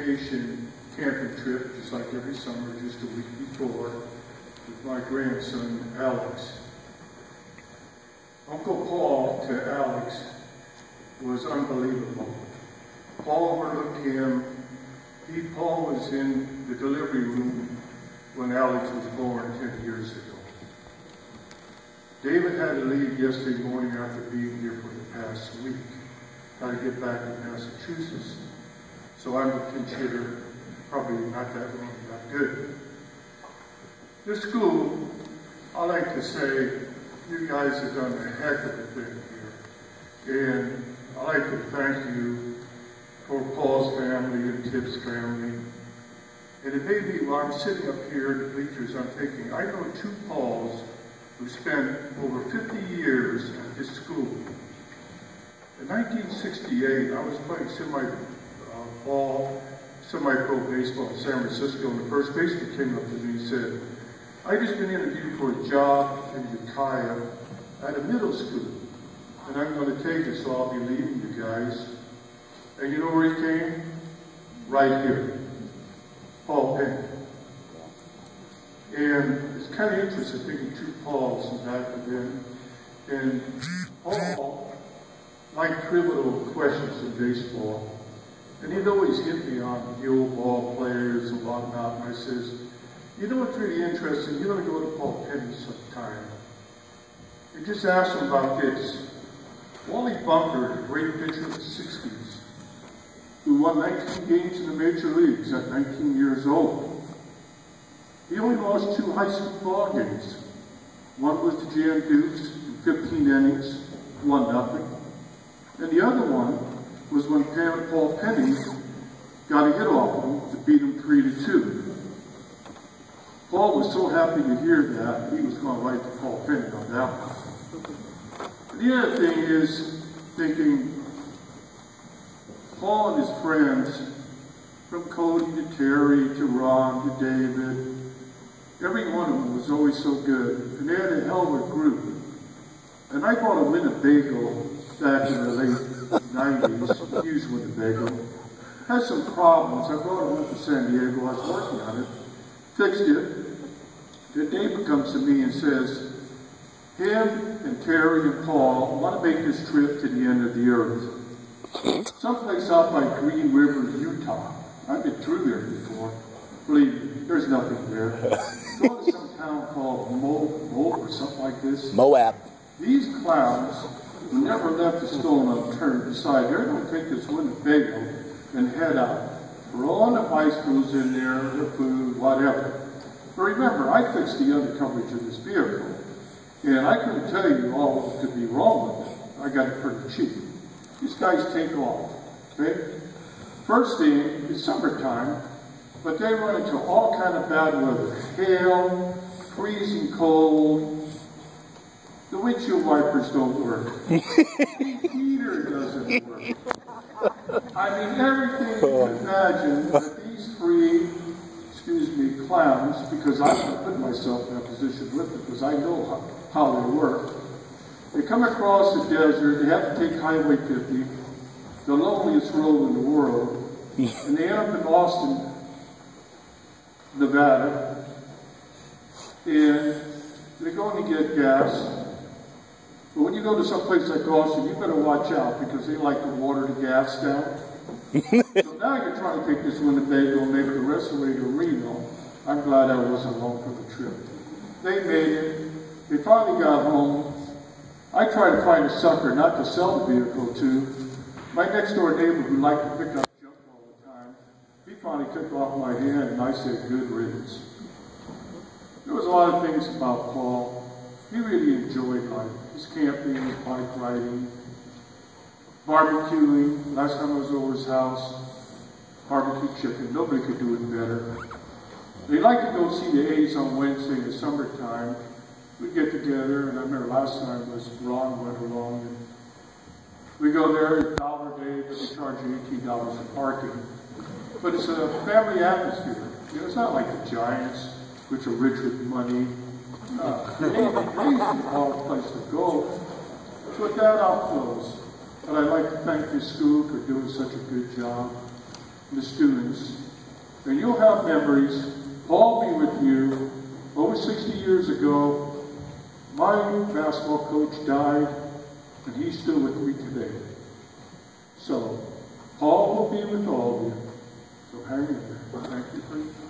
vacation camping trip, just like every summer, just a week before, with my grandson, Alex. Uncle Paul to Alex was unbelievable. Paul overlooked him. Paul was in the delivery room when Alex was born 10 years ago. David had to leave yesterday morning after being here for the past week. Got to get back to Massachusetts. So I would consider probably not that long, not good. This school, I like to say, you guys have done a heck of a thing here. And I like to thank you for Paul's family and Tip's family. And it made me, while I'm sitting up here in the bleachers, I'm thinking, I know two Pauls who spent over 50 years at this school. In 1968, I was playing semi-pro baseball in San Francisco, and the first baseman came up to me and said, I just been interviewed for a job in Ukiah at a middle school, and I'm going to take it, so I'll be leaving you guys. And you know where he came? Right here. Paul Penny. And it's kind of interesting thinking two Pauls back then. And Paul liked trivial questions in baseball. And he'd always hit me on the old ball players and whatnot. And I says, you know what's really interesting? You're going to go to Paul Penny sometime. And just ask him about this. Wally Bunker, a great pitcher of the 60s, who won 19 games in the major leagues at 19 years old. He only lost 2 high school ball games. One was to Jan Dukes in 15 innings, 1-0. And the other one was when Paul Penny got a hit off him to beat him 3-2. Paul was so happy to hear that, he was going to write to Paul Penny on that one. The other thing is thinking, Paul and his friends, from Cody to Terry to Ron to David, every one of them was always so good. And they had a hell of a group. And I bought a Winnebago back in the late 90s, used Winnebago. Had some problems. I brought it up to San Diego. I was working on it. Fixed it. Then David comes to me and says, him and Terry and Paul want to make this trip to the end of the earth. Someplace out by Green River, Utah. I've been through there before. Believe me, there's nothing there. Go to some town called Moab or something like this. Moab. These clowns who never left a stone unturned decide they're going to take this Winnebago and head out. Throw on the bicycles in there, the food, whatever. But remember, I fixed the undercoverage of this vehicle. And I couldn't tell you all that could be wrong with it. I got it pretty cheap. These guys take off, okay? First thing, it's summertime, but they run into all kind of bad weather. Hail, freezing cold, the windshield wipers don't work. The heater doesn't work. I mean, everything you can imagine that these three, clowns, because I've put myself in a position with them, because I know how they work. They come across the desert, they have to take Highway 50, the loneliest road in the world, and they end up in Austin, Nevada, and they're going to get gas. But when you go to some place like Austin, you better watch out, because they like to water the gas down. So now you're trying to take this Winnebago and make the rest of the way to Reno. I'm glad I wasn't along for the trip. They made it. They finally got home. I tried to find a sucker not to sell the vehicle to. My next door neighbor who liked to pick up junk all the time, he finally took off my hand and I said, good riddance. There was a lot of things about Paul. He really enjoyed life. His camping, his bike riding, barbecuing. Last time I was over his house, barbecue chicken. Nobody could do it better. They like to go see the A's on Wednesday in the summertime. We get together, and I remember last time was Ron went along, and we go there, $1 a day, but they charge you $18 for parking. But it's a family atmosphere. You know, it's not like the Giants, which are rich with money. A's is a hard place to go. So with that, I'll close. But I'd like to thank this school for doing such a good job. the students, and you'll have memories. Paul be with you. Over 60 years ago, my basketball coach died, and he's still with me today. So, Paul will be with all of you. So hang in there. Thank you for your time.